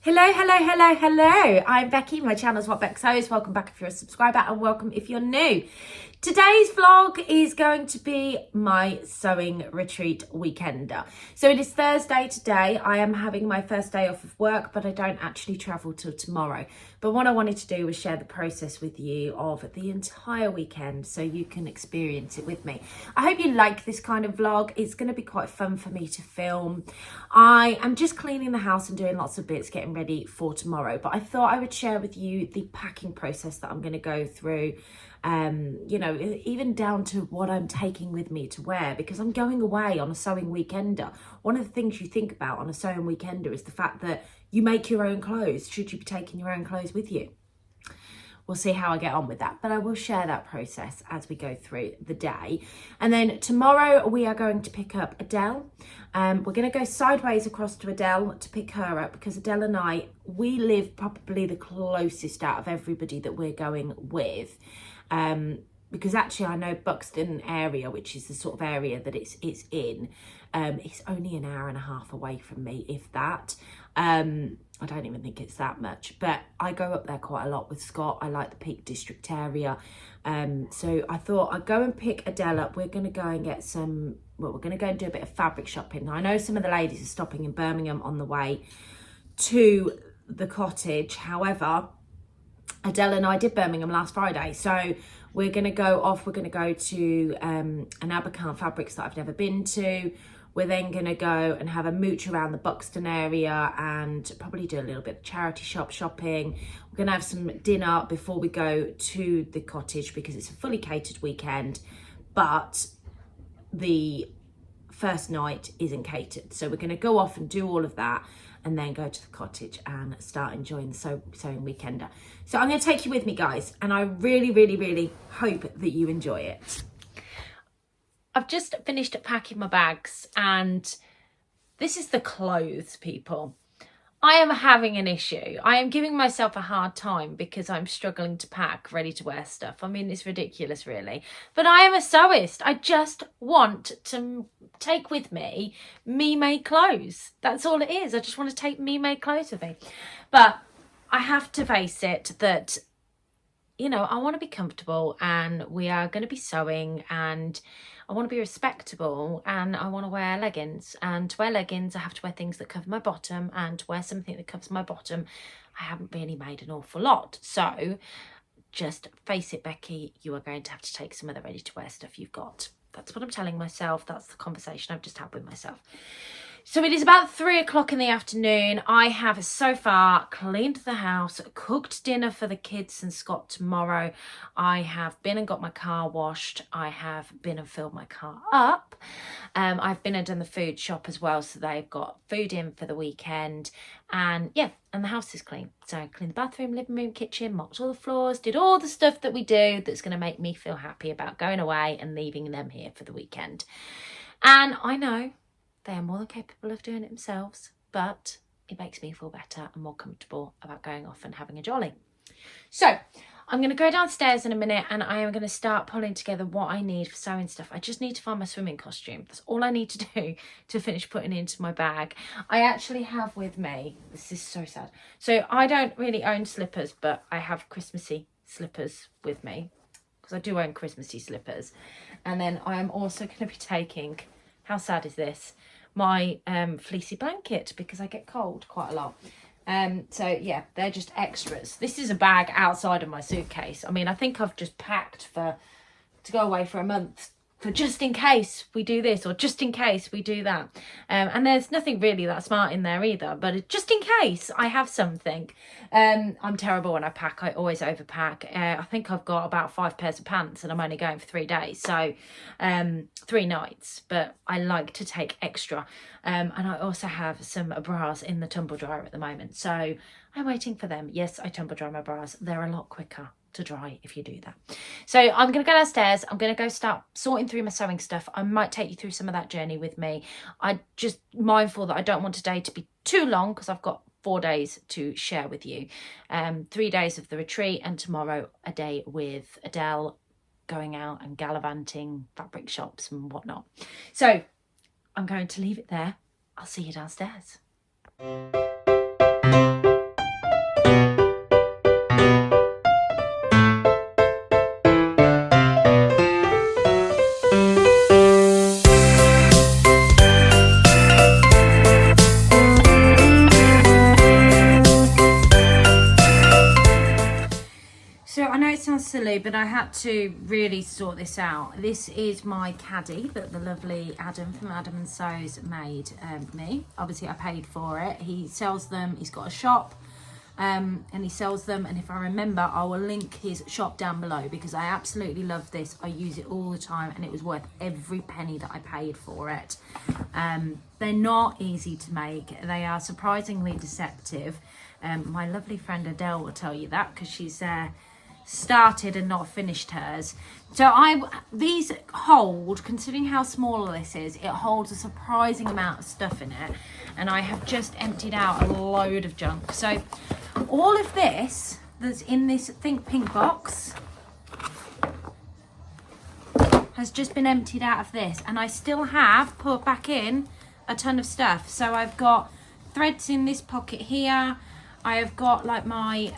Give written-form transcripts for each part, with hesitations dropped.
Hello, hello, hello, hello. I'm Becky. My channel is What Beck Sews. Welcome back if you're a subscriber and welcome if you're new. Today's vlog is going to be my sewing retreat weekender. So it is Thursday today. I am having my first day off of work, but I don't actually travel till tomorrow. But what I wanted to do was share the process with you of the entire weekend so you can experience it with me. I hope you like this kind of vlog. It's going to be quite fun for me to film. I am just cleaning the house and doing lots of bits, getting ready for tomorrow. But I thought I would share with you the packing process that I'm going to go through. You know, even down to what I'm taking with me to wear, because I'm going away on a sewing weekender. One of the things you think about on a sewing weekender is the fact that you make your own clothes, should you be taking your own clothes with you. We'll see how I get on with that, but I will share that process as we go through the day. And then tomorrow we are going to pick up Adele. We're going to go sideways across to Adele to pick her up, because Adele and I, we live probably the closest out of everybody that we're going with. Because actually I know Buxton area, which is the sort of area that it's in, it's only an hour and a half away from me, if that. I don't even think it's that much, but I go up there quite a lot with Scott. I like the Peak District area. So I thought I'd go and pick Adele up. We're going to go and get some, well, we're going to go and do a bit of fabric shopping. Now, I know some of the ladies are stopping in Birmingham on the way to the cottage. However, Adele and I did Birmingham last Friday, so we're going to go off. We're going to go to an Abercorn Fabrics that I've never been to. We're then going to go and have a mooch around the Buxton area and probably do a little bit of charity shopping. We're going to have some dinner before we go to the cottage, because it's a fully catered weekend, but the first night isn't catered. So we're going to go off and do all of that and then go to the cottage and start enjoying the sewing weekender. So I'm going to take you with me, guys, and I really, really, really hope that you enjoy it. I've just finished packing my bags, and this is the clothes, people. I am having an issue. I am giving myself a hard time because I'm struggling to pack ready to wear stuff. I mean, it's ridiculous, really. But I am a sewist. I just want to take with me me-made clothes. That's all it is. I just want to take me-made clothes with me. But I have to face it that, you know, I want to be comfortable, and we are going to be sewing, and I want to be respectable, and I want to wear leggings. And to wear leggings, I have to wear things that cover my bottom, and to wear something that covers my bottom, I haven't really made an awful lot. So just face it, Becky, you are going to have to take some of the ready-to-wear stuff you've got. That's what I'm telling myself. That's the conversation I've just had with myself. So it is about 3 o'clock in the afternoon. I have so far cleaned the house, cooked dinner for the kids and Scott tomorrow. I have been and got my car washed. I have been and filled my car up. I've been and done the food shop as well, so they've got food in for the weekend. And yeah, and the house is clean. So I cleaned the bathroom, living room, kitchen, mopped all the floors, did all the stuff that we do that's going to make me feel happy about going away and leaving them here for the weekend. And I know they are more than capable of doing it themselves, but it makes me feel better and more comfortable about going off and having a jolly. So I'm going to go downstairs in a minute, and I am going to start pulling together what I need for sewing stuff. I just need to find my swimming costume. That's all I need to do to finish putting into my bag. I actually have with me, this is so sad. So I don't really own slippers, but I have Christmassy slippers with me, because I do own Christmassy slippers. And then I am also going to be taking, how sad is this, my fleecy blanket, because I get cold quite a lot. So yeah, they're just extras. This is a bag outside of my suitcase. I mean, I think I've just packed to go away for a month, for just in case we do this, or just in case we do that. And there's nothing really that smart in there either, but just in case I have something. I'm terrible when I pack. I always overpack. I think I've got about 5 pairs of pants, and I'm only going for 3 days, so 3 nights, but I like to take extra. And I also have some bras in the tumble dryer at the moment, so I'm waiting for them. Yes, I tumble dry my bras. They're a lot quicker to dry if you do that. So I'm going to go downstairs. I'm going to go start sorting through my sewing stuff. I might take you through some of that journey with me. I'm just mindful that I don't want today to be too long, because I've got 4 days to share with you. 3 days of the retreat, and tomorrow a day with Adele, going out and gallivanting fabric shops and whatnot. So I'm going to leave it there. I'll see you downstairs. easily, but I had to really sort this out. This is my caddy that the lovely Adam from Adam and So's made me. Obviously, I paid for it. He sells them. He's got a shop. And he sells them, and if I remember, I will link his shop down below because I absolutely love this. I use it all the time and it was worth every penny that I paid for it. They're not easy to make. They are surprisingly deceptive. My lovely friend Adele will tell you that because she's started and not finished hers. So these hold, considering how small this is, it holds a surprising amount of stuff in it, and I have just emptied out a load of junk. So all of this that's in this Think Pink box has just been emptied out of this, and I still have put back in a ton of stuff. So I've got threads in this pocket here. I have got like my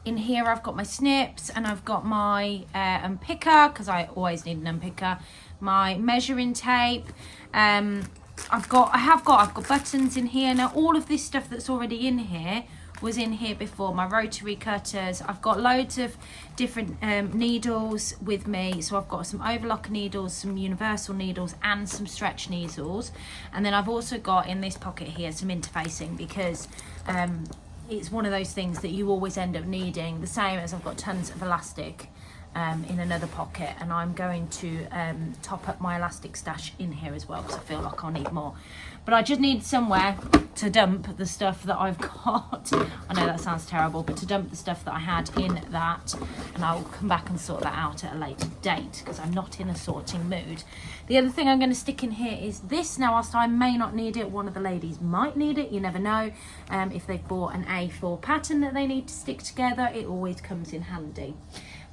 in here I've got my snips, and I've got my unpicker because I always need an unpicker, my measuring tape. I've got buttons in here. Now all of this stuff that's already in here was in here before. My rotary cutters. I've got loads of different needles with me. So I've got some overlock needles, some universal needles, and some stretch needles. And then I've also got in this pocket here some interfacing because it's one of those things that you always end up needing. The same as I've got tons of elastic in another pocket, and I'm going to top up my elastic stash in here as well because I feel like I'll need more. But I just need somewhere to dump the stuff that I've got. I know that sounds terrible, but to dump the stuff that I had in that, and I'll come back and sort that out at a later date because I'm not in a sorting mood. The other thing I'm going to stick in here is this. Now, whilst I may not need it, one of the ladies might need it. You never know. If they've bought an A4 pattern that they need to stick together, it always comes in handy.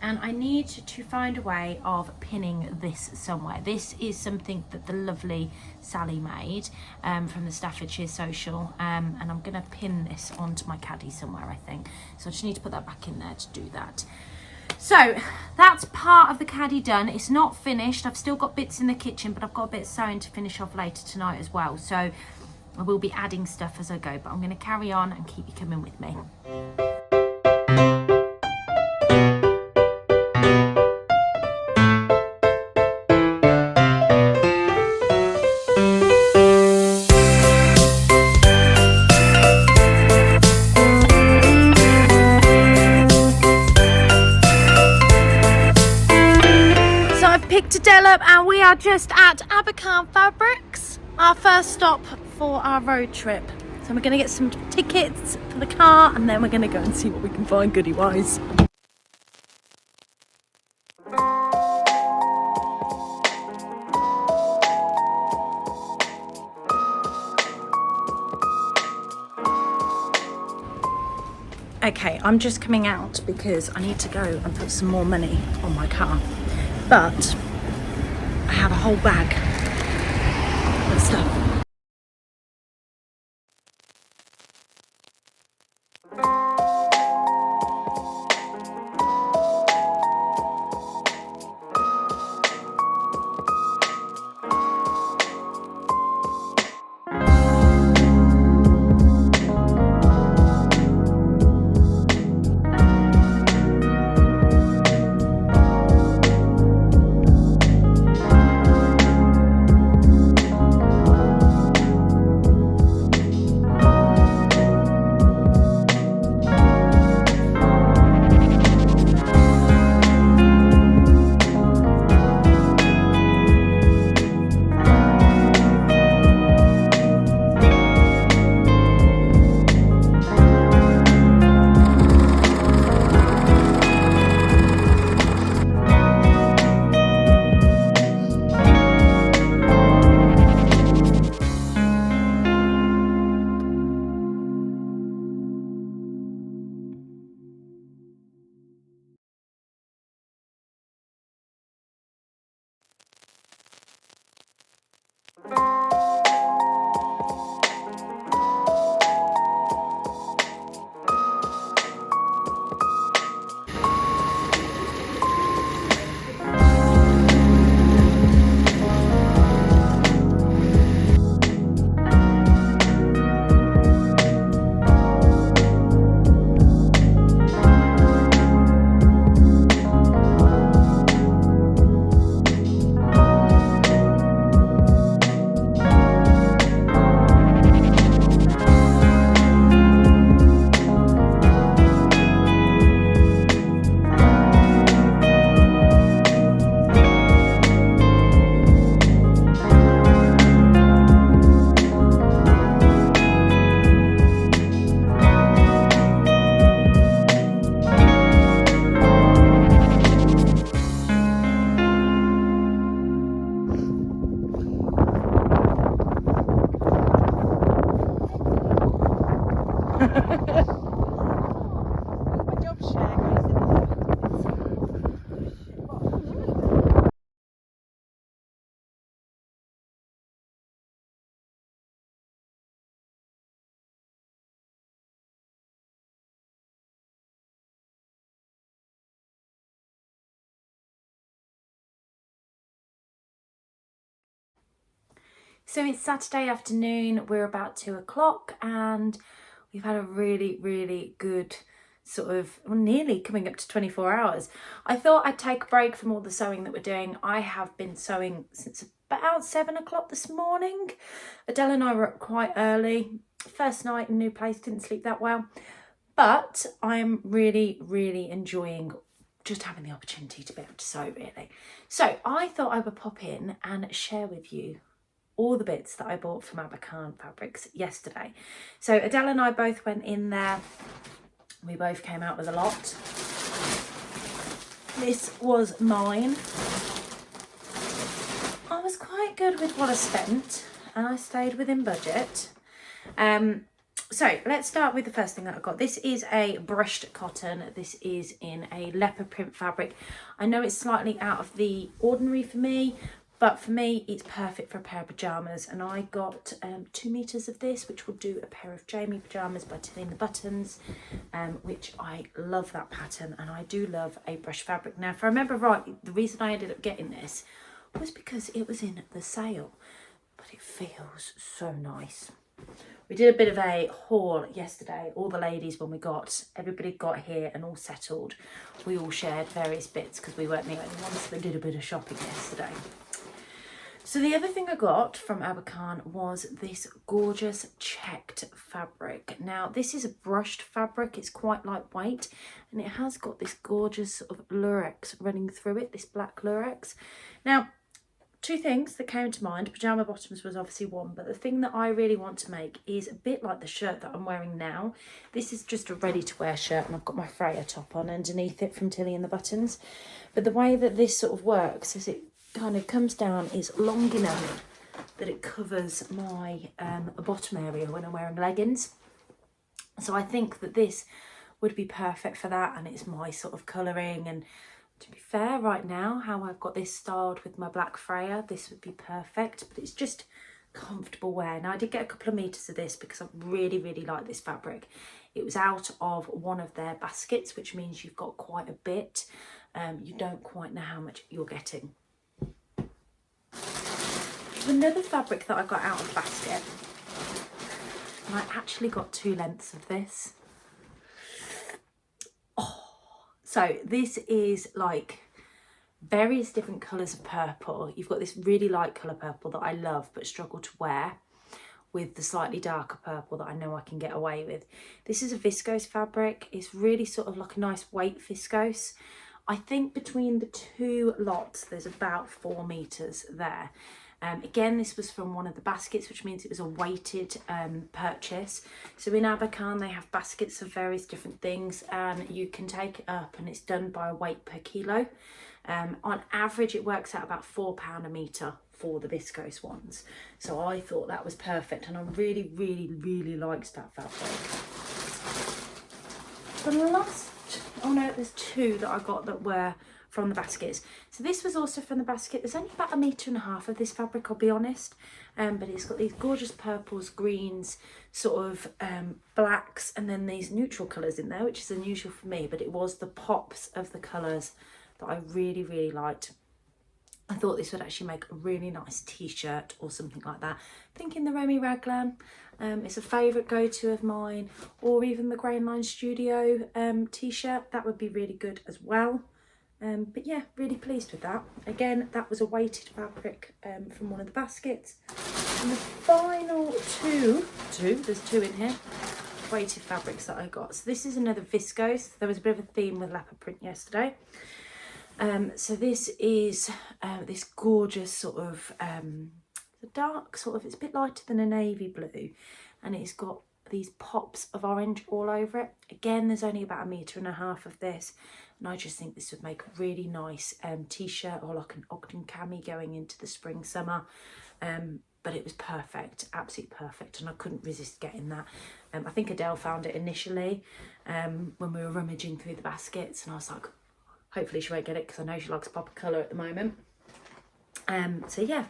And I need to find a way of pinning this somewhere. This is something that the lovely Sally made from the Staffordshire Social, and I'm going to pin this onto my caddy somewhere, I think. So I just need to put that back in there to do that. So that's part of the caddy done. It's not finished. I've still got bits in the kitchen, but I've got a bit of sewing to finish off later tonight as well. So I will be adding stuff as I go, but I'm going to carry on and keep you coming with me. And we are just at Abercarn Fabrics, our first stop for our road trip. So we're going to get some tickets for the car, and then we're going to go and see what we can find goodie wise. Okay, I'm just coming out because I need to go and put some more money on my car. But I have a whole bag of stuff. My job share goes in the So it's Saturday afternoon, we're about 2 o'clock, and we've had a really, really good nearly coming up to 24 hours. I thought I'd take a break from all the sewing that we're doing. I have been sewing since about 7 o'clock this morning. Adele and I were up quite early. First night in a new place, didn't sleep that well. But I'm really, really enjoying just having the opportunity to be able to sew, really. So I thought I would pop in and share with you all the bits that I bought from Abercarn Fabrics yesterday. So Adele and I both went in there. We both came out with a lot. This was mine. I was quite good with what I spent and I stayed within budget. So let's start with the first thing that I got. This is a brushed cotton. This is in a leopard print fabric. I know it's slightly out of the ordinary for me, but for me, it's perfect for a pair of pyjamas. And I got 2 meters of this, which will do a pair of Jamie pyjamas by tilling the buttons, which I love that pattern. And I do love a brush fabric. Now, if I remember right, the reason I ended up getting this was because it was in the sale, but it feels so nice. We did a bit of a haul yesterday. All the ladies, when everybody got here and all settled, we all shared various bits because we weren't the only ones that did a bit of shopping yesterday. So the other thing I got from Abercarn was this gorgeous checked fabric. Now this is a brushed fabric, it's quite lightweight, and it has got this gorgeous sort of lurex running through it, this black lurex. Now, 2 things that came to mind. Pyjama bottoms was obviously one, but the thing that I really want to make is a bit like the shirt that I'm wearing now. This is just a ready to wear shirt and I've got my Freya top on underneath it from tilling the buttons. But the way that this sort of works is it kind of comes down, is long enough that it covers my bottom area when I'm wearing leggings. So I think that this would be perfect for that, and it's my sort of colouring. And to be fair, right now, how I've got this styled with my black Freya, this would be perfect, but it's just comfortable wear. Now, I did get a couple of meters of this because I really, really like this fabric. It was out of one of their baskets, which means you've got quite a bit. You don't quite know how much you're getting. Another fabric that I got out of the basket, and I actually got 2 lengths of this. So this is like various different colours of purple. You've got this really light colour purple that I love but struggle to wear, with the slightly darker purple that I know I can get away with. This is a viscose fabric. It's really sort of like a nice weight viscose. I think between the 2 lots there's about 4 meters there. Again, this was from one of the baskets, which means it was a weighted purchase. So in Abercarn, they have baskets of various different things, and you can take it up and it's done by weight per kilo. On average, it works out about £4 a metre for the viscose ones. So I thought that was perfect, and I really, really, really liked that fabric. The last, oh no, there's 2 that I got that were from the baskets. So this was also from the basket. There's only about 1.5 meters of this fabric, I'll be honest, but it's got these gorgeous purples, greens, sort of blacks, and then these neutral colours in there, which is unusual for me, but it was the pops of the colours that I really, really liked. I thought this would actually make a really nice t-shirt or something like that. Thinking the Remy Raglan, it's a favourite go-to of mine, or even the Grain Line Studio t-shirt, that would be really good as well. But yeah, really pleased with that. Again, that was a weighted fabric from one of the baskets. And the final there's 2 in here, weighted fabrics that I got. So this is another viscose. There was a bit of a theme with leopard print yesterday. So this is this gorgeous sort of the dark sort of, it's a bit lighter than a navy blue, and it's got these pops of orange all over it. Again, there's only about 1.5 meters of this, and I just think this would make a really nice t-shirt, or like an Ogden cami going into the spring summer. but it was perfect, absolutely perfect, and I couldn't resist getting that. I think Adele found it initially when we were rummaging through the baskets, and I was like, hopefully she won't get it because I know she likes pop colour at the moment. So yeah.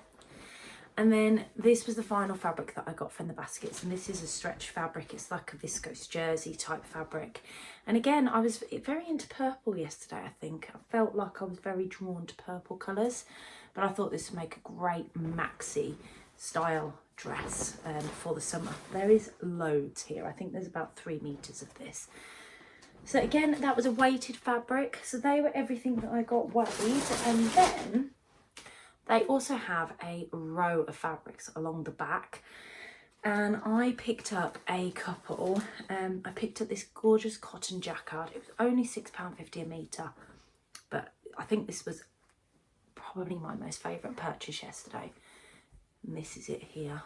And then this was the final fabric that I got from the baskets, and this is a stretch fabric. It's like a viscose jersey type fabric. And again, I was very into purple yesterday, I think. I felt like I was very drawn to purple colours, but I thought this would make a great maxi style dress for the summer. There is loads here. I think there's about 3 meters of this. So again, that was a weighted fabric. So they were everything that I got weighed. And then they also have a row of fabrics along the back. And I picked up a couple. I picked up this gorgeous cotton jacquard. It was only £6.50 a metre. But I think this was probably my most favourite purchase yesterday. And this is it here.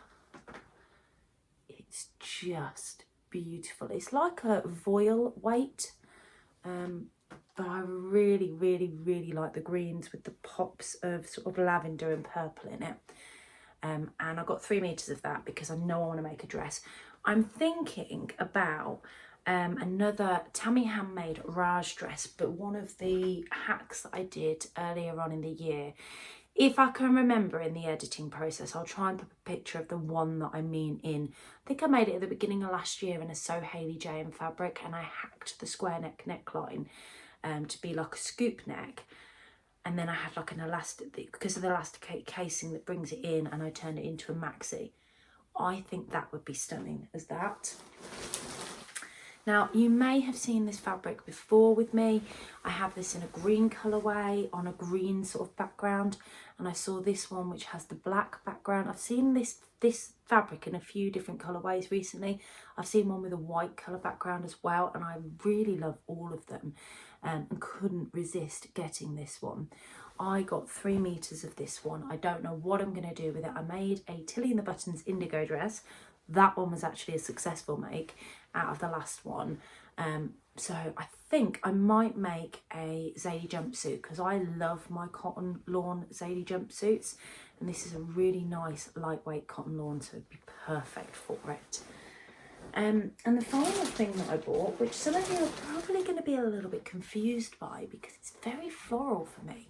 It's just beautiful. It's like a voile weight, but I really, really, really like the greens with the pops of sort of lavender and purple in it. And I got 3 meters of that because I know I want to make a dress. I'm thinking about another Tammy handmade Raj dress, but one of the hacks that I did earlier on in the year. If I can remember in the editing process, I'll try and put a picture of the one that I mean in. I think I made it at the beginning of last year in a So Hayley Jane fabric, and I hacked the square neck neckline to be like a scoop neck. And then I had like an elastic, because of the elastic casing that brings it in, and I turned it into a maxi. I think that would be stunning as that. Now, you may have seen this fabric before with me. I have this in a green colourway on a green sort of background, and I saw this one which has the black background. I've seen this fabric in a few different colourways recently. I've seen one with a white colour background as well, and I really love all of them, and couldn't resist getting this one. I got 3 meters of this one. I don't know what I'm going to do with it. I made a Tilly and the Buttons indigo dress. That one was actually a successful make out of the last one. So I think I might make a Zadie jumpsuit because I love my cotton lawn Zadie jumpsuits. And this is a really nice lightweight cotton lawn, so it'd be perfect for it. And the final thing that I bought, which some of you are probably going to be a little bit confused by because it's very floral for me.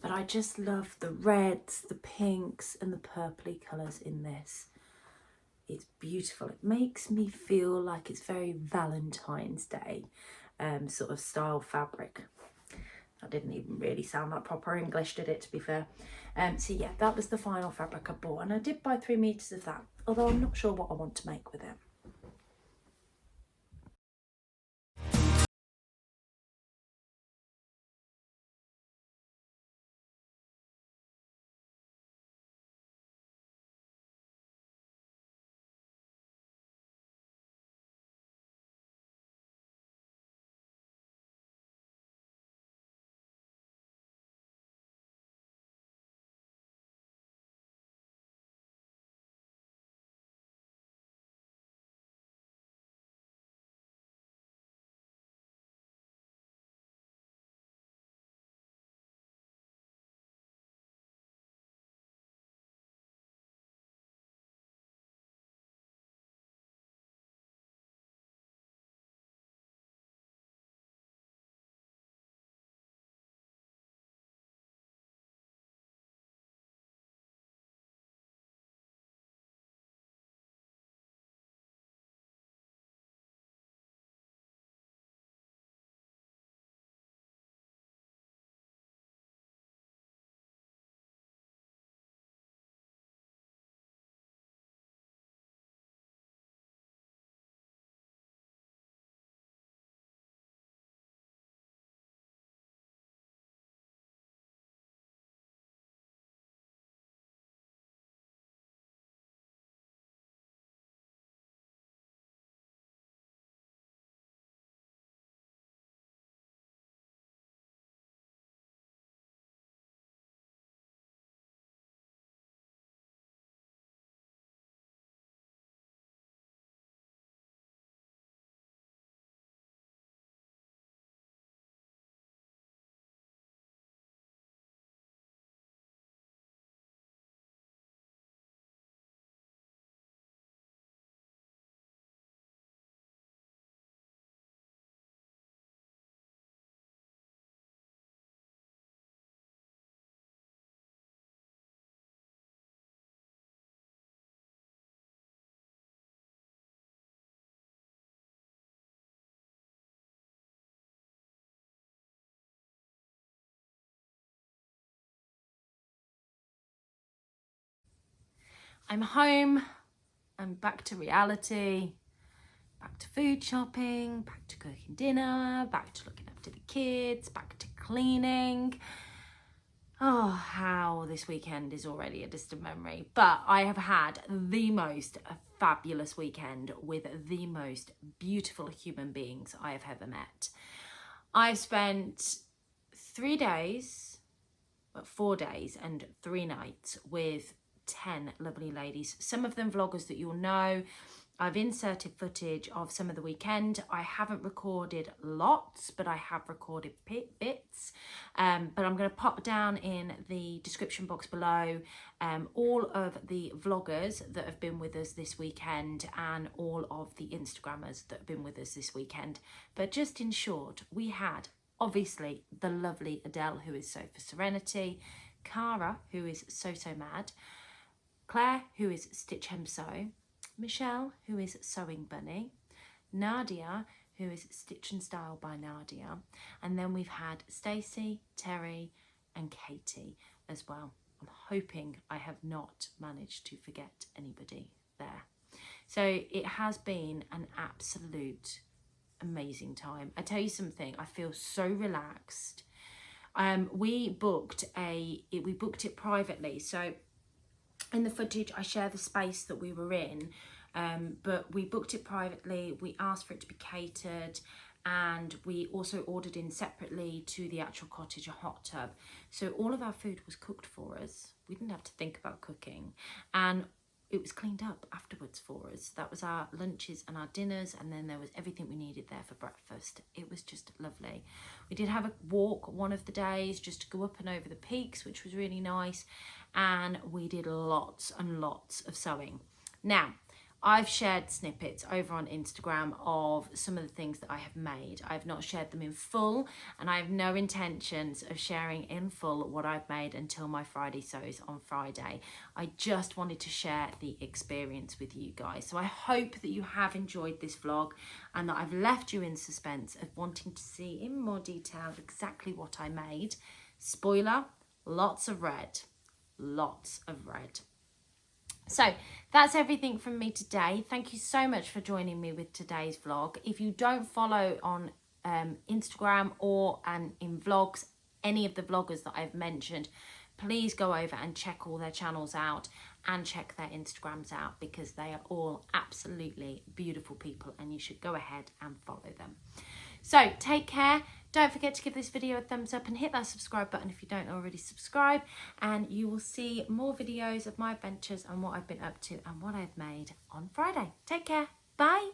But I just love the reds, the pinks and the purpley colours in this. It's beautiful. It makes me feel like it's very Valentine's Day sort of style fabric. That didn't even really sound like proper English, did it, to be fair? So yeah, that was the final fabric I bought. And I did buy 3 meters of that, although I'm not sure what I want to make with it. I'm home. I'm back to reality. Back to food shopping, back to cooking dinner, back to looking after the kids, back to cleaning. Oh, how this weekend is already a distant memory. But I have had the most fabulous weekend with the most beautiful human beings I have ever met. I've spent 4 days and 3 nights with 10 lovely ladies. Some of them vloggers that you'll know. I've inserted footage of some of the weekend. I haven't recorded lots, but I have recorded bits. But I'm going to pop down in the description box below all of the vloggers that have been with us this weekend and all of the Instagrammers that have been with us this weekend. But just in short, we had obviously the lovely Adele, who is So for Serenity, Cara, who is So Mad, Claire, who is Stitch Hem Sew, Michelle, who is Sewing Bunny, Nadia, who is Stitch and Style by Nadia, and then we've had Stacey, Terry and Katie as well. I'm hoping I have not managed to forget anybody there. So it has been an absolute amazing time. I tell you something, I feel so relaxed. We booked it privately, so in the footage I share the space that we were in, but we booked it privately. We asked for it to be catered, and we also ordered in separately to the actual cottage a hot tub, so all of our food was cooked for us. We didn't have to think about cooking, and it was cleaned up afterwards for us. That was our lunches and our dinners, and then there was everything we needed there for breakfast. It was just lovely. We did have a walk one of the days just to go up and over the peaks, which was really nice, and we did lots and lots of sewing. Now, I've shared snippets over on Instagram of some of the things that I have made. I've not shared them in full, and I have no intentions of sharing in full what I've made until my Friday sews on Friday. I just wanted to share the experience with you guys. So I hope that you have enjoyed this vlog and that I've left you in suspense of wanting to see in more detail exactly what I made. Spoiler, lots of red. Lots of red. So that's everything from me today. Thank you so much for joining me with today's vlog. If you don't follow on Instagram or in vlogs, any of the vloggers that I've mentioned, please go over and check all their channels out and check their Instagrams out, because they are all absolutely beautiful people and you should go ahead and follow them. So take care. Don't forget to give this video a thumbs up and hit that subscribe button if you don't already subscribe, and you will see more videos of my adventures and what I've been up to and what I've made on Friday. Take care. Bye.